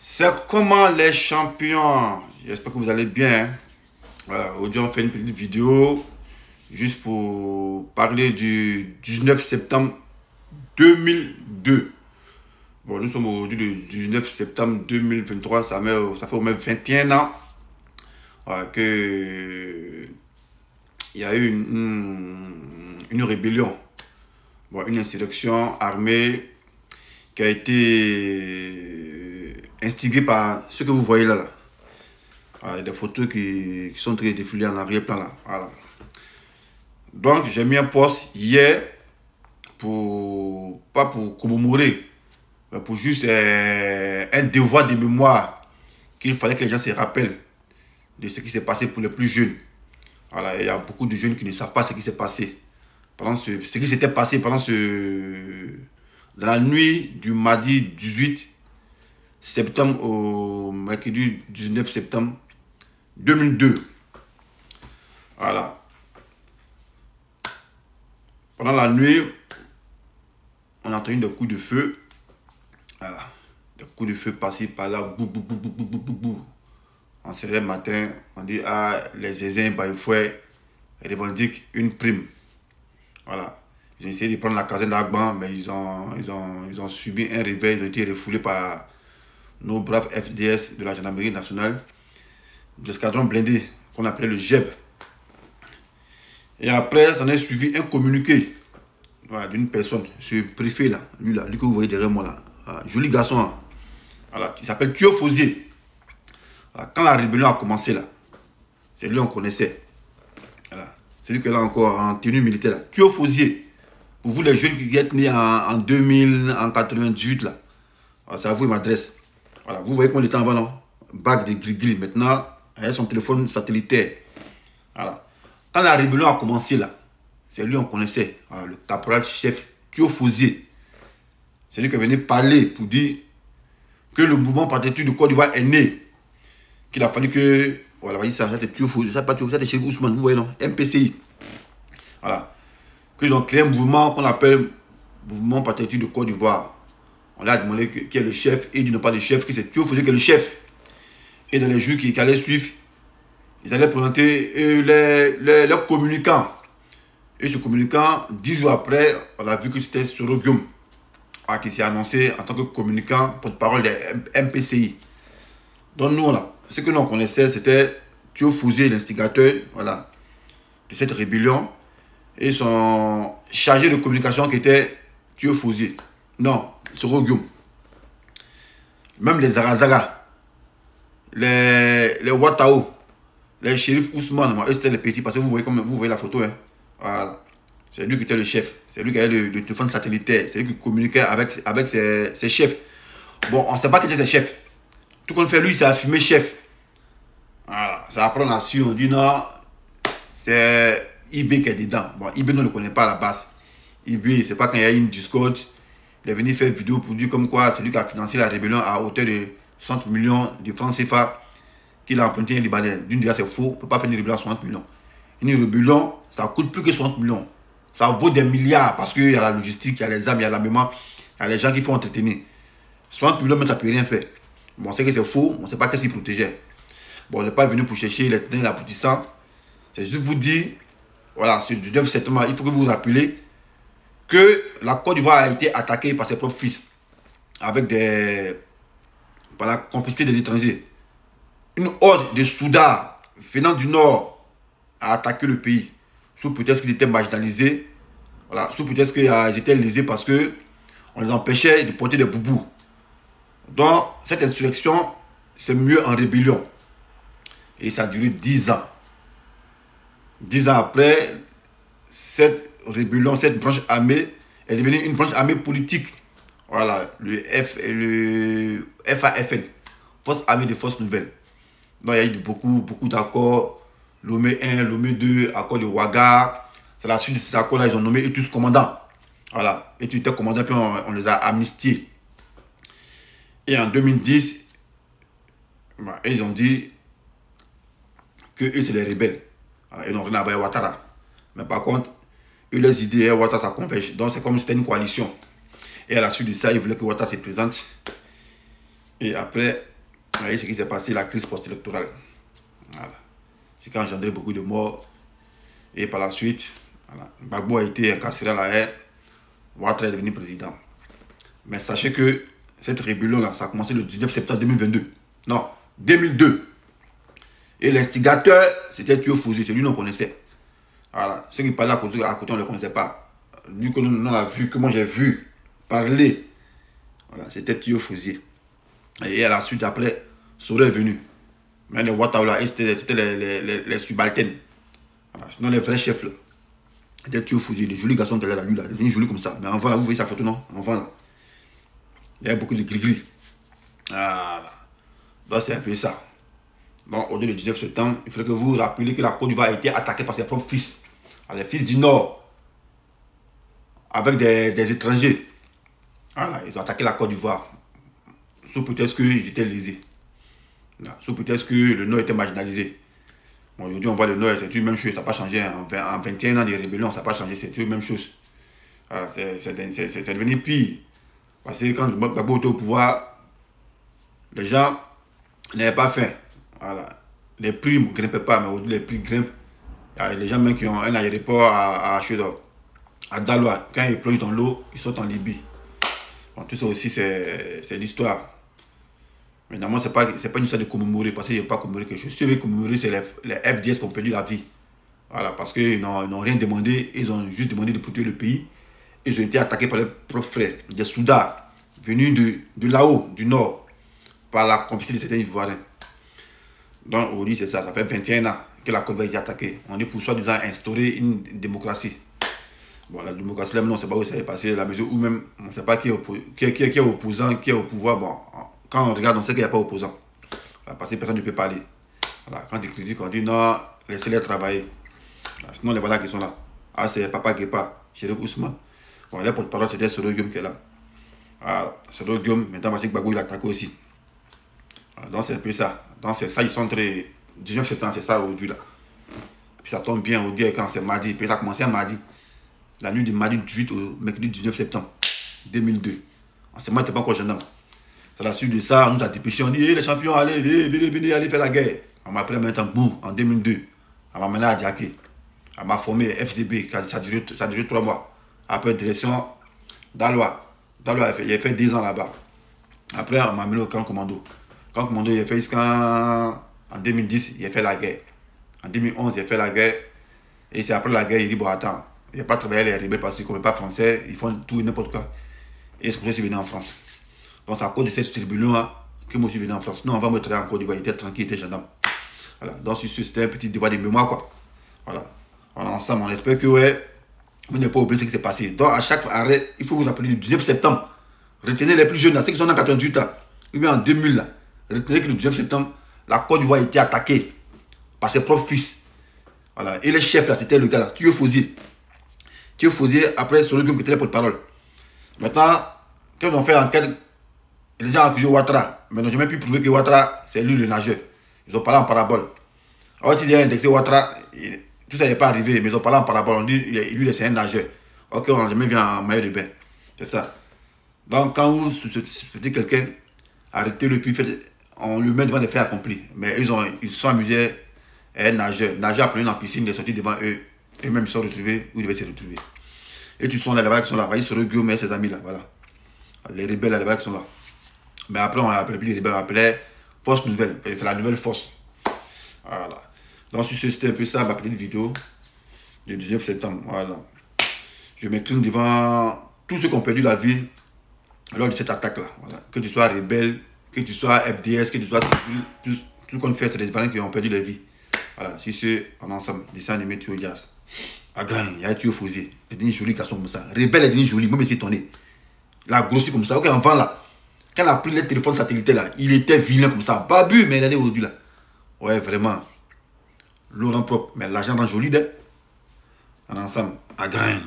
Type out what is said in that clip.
C'est comment les champions. J'espère que vous allez bien. Voilà, aujourd'hui on fait une petite vidéo juste pour parler du 19 septembre 2002. Bon, nous sommes aujourd'hui le 19 septembre 2023, ça fait au moins 21 ans que il y a eu une rébellion, bon, une insurrection armée qui a été instigée par ce que vous voyez là. Voilà, des photos qui sont très défilées en arrière-plan là. Voilà. Donc j'ai mis un post hier pas pour commémorer, mais pour juste un devoir de mémoire qu'il fallait que les gens se rappellent de ce qui s'est passé pour les plus jeunes. Voilà, il y a beaucoup de jeunes qui ne savent pas ce qui s'est passé. Ce qui s'était passé dans la nuit du mardi 18 septembre au mercredi 19 septembre 2002. Voilà. Pendant la nuit, on a entendu des coups de feu. Voilà. Des coups de feu passés par là. Bou, bou, bou, bou, bou, bou, bou, bou. On se lève le matin, on dit ah, les Zézins Baïfoué revendiquent une prime. Voilà. Ils ont essayé de prendre la caserne d'Agban, mais ils ont subi un réveil, ils ont été refoulés par nos braves FDS de la gendarmerie nationale, de l'escadron blindé qu'on appelait le GEB. Et après, ça en est suivi un communiqué, voilà, d'une personne, ce préfet là, lui que vous voyez derrière moi là, voilà, joli garçon là. Voilà, il s'appelle Thio Fosier. Voilà, quand la rébellion a commencé là, c'est lui on connaissait. Voilà, c'est lui qui est là encore en tenue militaire là, Thio Fosier. Pour vous les jeunes qui êtes nés en 2000, en 98 là, voilà, c'est à vous il m'adresse. Voilà, vous voyez qu'on était avant non, bague de gris-gris, maintenant, avec son téléphone satellitaire. Voilà. Quand la rébellion a commencé là, c'est lui on connaissait, voilà, le caporal-chef Thio Fosier. C'est lui qui est venu parler pour dire que le mouvement patriotique de Côte d'Ivoire est né. Qu'il a fallu que, voilà, voyez ça, c'était Thio Fosier, ça pas Thio, c'était chez Ousmane, vous voyez non, MPCI. Voilà. Qu'ils ont créé un mouvement qu'on appelle Mouvement patriotique de Côte d'Ivoire. On a demandé qui est le chef, et il dit non pas le chef, que c'est Thio Fosier qui est le chef. Et dans les jours qui allaient suivre, ils allaient présenter les communicants. Et ce communicant, 10 jours après, on a vu que c'était Soro Guillaume qui s'est annoncé en tant que communicant porte-parole des MPCI. Donc nous, là, ce que nous connaissait, c'était Thio Fosier, l'instigateur, voilà, de cette rébellion. Et son chargé de communication qui était Thio Fosier. Non, Soro Guillaume. Même les Zarazara, les Watao, les shérifs Ousmane, eux c'était les petits, parce que vous voyez comme vous voyez la photo. Hein. Voilà. C'est lui qui était le chef. C'est lui qui avait le téléphone satellitaire. C'est lui qui communiquait avec ses chefs. Bon, on ne sait pas qui était ses chefs. Tout qu'on fait, lui, c'est affirmé chef. Voilà. Ça après on a su, on dit non, c'est IB qui est dedans. Bon, IB, nous ne le connaît pas à la base. IB, c'est pas quand il y a une Discord. Il est venu faire une vidéo pour dire comme quoi c'est lui qui a financé la rébellion à hauteur de 60 millions de francs CFA qu'il a emprunté un Libanais. D'une déjà, c'est faux. On ne peut pas faire une rébellion à 60 millions. Une rébellion, ça coûte plus que 60 millions. Ça vaut des milliards parce qu'il y a la logistique, il y a les armes, il y a l'armement, il y a les gens qui font entretenir. 60 millions, mais ça ne peut rien faire. Bon, on sait que c'est faux, on ne sait pas qu'est-ce qu'il protégeait. Bon, on n'est pas venu pour chercher les tenants et l'aboutissant. C'est juste vous dire, voilà, ce 19 septembre, il faut que vous vous rappelez que la Côte d'Ivoire a été attaquée par ses propres fils avec par la complicité des étrangers. Une horde de Soudards venant du nord a attaqué le pays sous prétexte qu'ils étaient marginalisés, voilà, sous prétexte qu'ils étaient lésés parce que on les empêchait de porter des boubous. Donc cette insurrection c'est mieux en rébellion et ça a duré 10 ans. 10 ans après, cette rébellion, cette branche armée est devenue une branche armée politique. Voilà, le FAFN, Force armée des forces nouvelles. Donc il y a eu beaucoup d'accords. Lomé 1, Lomé 2, accord de Ouaga. C'est la suite de ces accords-là, ils ont nommé eux tous commandants. Voilà, et tu étais commandant, puis on les a amnistiés. Et en 2010, bah, ils ont dit que eux, c'est les rebelles. Voilà, ils n'ont rien à voir avec Ouattara. Mais par contre, eux, les idées, Ouattara, ça converge. Donc c'est comme si c'était une coalition. Et à la suite de ça, ils voulaient que Ouattara se présente. Et après, voyez ce qui s'est passé, la crise post-électorale. Voilà. C'est qui a engendré beaucoup de morts. Et par la suite, voilà, Gbagbo a été incarcéré à la haie. Ouattara est devenu président. Mais sachez que cette rébellion-là, ça a commencé le 19 septembre 2022. Non, 2002. Et l'instigateur, c'était Théo Fouzi, c'est lui qu'on connaissait. Voilà. Ceux qui parlaient à côté, on ne le connaissait pas. Lui que nous a vu, que moi j'ai vu parler, voilà, c'était Théo Fouzi. Et à la suite, après, Soro est venu. Mais les Ouattara, c'était les subalternes. Voilà. Sinon, les vrais chefs, là, c'était Théo Fouzi, les jolis garçons qui étaient là, lui, là, il est joli comme ça. Mais avant, là, vous voyez sa photo, non? Avant, là. Il y a beaucoup de gris-gris. Voilà. Donc, c'est un peu ça. Donc, au-delà du 19 septembre, il faudrait que vous vous rappeliez que la Côte d'Ivoire a été attaquée par ses propres fils. Les fils du Nord. Avec des étrangers. Voilà, ils ont attaqué la Côte d'Ivoire. Sous peut-être qu'ils étaient lésés. Sous peut-être que le Nord était marginalisé. Bon, aujourd'hui, on voit le Nord, c'est une même chose. Ça n'a pas changé. En 21 ans de rébellion, ça n'a pas changé. C'est une même chose. Voilà, c'est devenu pire. Parce que quand Gbagbo était au pouvoir, les gens n'avaient pas faim. Voilà. Les prix ne grimpaient pas, mais aujourd'hui, les prix grimpent. Il y a les gens même qui ont un aéroport à Daloa. Quand ils plongent dans l'eau, ils sont en Libye. Bon, tout ça aussi, c'est l'histoire. Évidemment, ce n'est pas une histoire de commémorer, parce qu'il n'y a pas commémorer quelque chose. Ce qui veut commémorer, c'est les FDS qui ont perdu la vie. Voilà, parce qu'ils n'ont rien demandé, ils ont juste demandé de protéger le pays. Ils ont été attaqués par leurs propres frères, des Soudas, venus de là-haut, du nord, par la complicité de certains Ivoiriens. Donc aujourd'hui, c'est ça, ça fait 21 ans que la Côte d'Ivoire a été attaquée. On est pour soi-disant instaurer une démocratie. Bon, la démocratie, là, on ne sait pas où ça est passé, la mesure où même on ne sait pas qui est opposant, qui est au pouvoir. Bon, quand on regarde, on sait qu'il n'y a pas opposant. Voilà, parce que personne ne peut parler. Voilà, quand ils critiquent, on dit non, laissez-les travailler. Voilà, sinon, les voilà qui sont là. Ah, c'est Papa Guépa, Chérif Ousmane. Bon, les porte-parole, c'était Soro Guillaume qui est là. Voilà, Soro Guillaume, maintenant, parce que Gbagbo, il a attaqué aussi. Voilà, donc, c'est un peu ça. Donc, c'est ça, ils sont entre 19 septembre, c'est ça aujourd'hui, là. Puis ça tombe bien, au dire quand c'est mardi. Puis ça a commencé à mardi. La nuit du mardi 18 au mercredi 19 septembre 2002. En ce moment, il n'était pas encore gendarme. C'est la suite de ça, on nous a dépêché, on dit hey, les champions, allez, venez, allez faire la guerre. On m'a appelé maintenant Bou en 2002. On m'a mené à Diaké. On m'a formé FCB, ça a duré 3 mois. Après, direction Daloa. Daloa, il a fait 10 ans là-bas. Après, on m'a mené au camp commando. Camp commando, il a fait jusqu'en 2010, il a fait la guerre. En 2011, il a fait la guerre. Et c'est après la guerre, il dit bon, attends, il n'a pas travaillé les rebelles parce qu'ils ne comprennent pas français, ils font tout et n'importe quoi. Et c'est comme ça que je suis venu en France. Donc c'est à cause de cette rébellion-là que moi je suis venu en France. Sinon, on va me travailler en Côte d'Ivoire, il était tranquille, il était gendarme. Voilà, donc c'était un petit débat de mémoire, quoi. Voilà, on est ensemble, on espère que, ouais, vous n'avez pas oublié ce qui s'est passé. Donc à chaque arrêt, il faut vous rappeler le 19 septembre. Retenez les plus jeunes, là, ceux qui sont en 88 ans, ou bien en 2000, là. Retenez que le 19 septembre, la Côte d'Ivoire a été attaquée par ses propres fils. Voilà, et le chef, là, c'était le gars, là, Théo Fouzi. Théo Fouzi, après, Soro Guillaume qui était le porte-parole. Maintenant, quand ils ont fait enquête, les gens ont accusé Ouattara, mais ils n'ont jamais pu prouver que Ouattara, c'est lui le nageur. Ils ont parlé en parabole. Alors, s'ils avaient indexé Ouattara, tout ça n'est pas arrivé, mais ils ont parlé en parabole. On dit, lui, c'est un nageur. Ok, on n'a jamais vu en maillot de bain. C'est ça. Donc, quand vous souhaitez quelqu'un, arrêtez-le, puis on le met devant les faits accomplis. Mais ils se sont amusés à un nageur. Nageur appelé en piscine, il est sorti devant eux. Eux-mêmes se sont retrouvés, où ils devaient se retrouver. Et tu sens là-bas qui sont là. Voyez, Soro Guillaume et ses amis là, voilà. Les rebelles là-bas qui sont là. Mais après, on appelait plus les rebelles, on appelait Force Nouvelle. C'est la nouvelle force. Voilà. Donc, sur ce, c'était un peu ça, ma petite vidéo du 19 septembre. Voilà. Je m'incline devant tous ceux qui ont perdu la vie lors de cette attaque-là. Voilà. Que tu sois rebelle, que tu sois FDS, que tu sois civil, tout ce qu'on fait, c'est des Ivoiriens qui ont perdu leur vie. Voilà. Sur ce, en ensemble, dessin animé Théo Diaz. Again, il y a Théo Fouzi. Il dit joli garçon comme ça. Rebelle, il dit joli, même si tourné. Il a grossi comme ça. Ok, enfant là. Quand il a pris les téléphones satellités là, il était vilain comme ça. Babu, mais il allait aujourd'hui là. Ouais, vraiment. L'eau rend propre. Mais l'argent rend joli, d'être. En ensemble, à gain.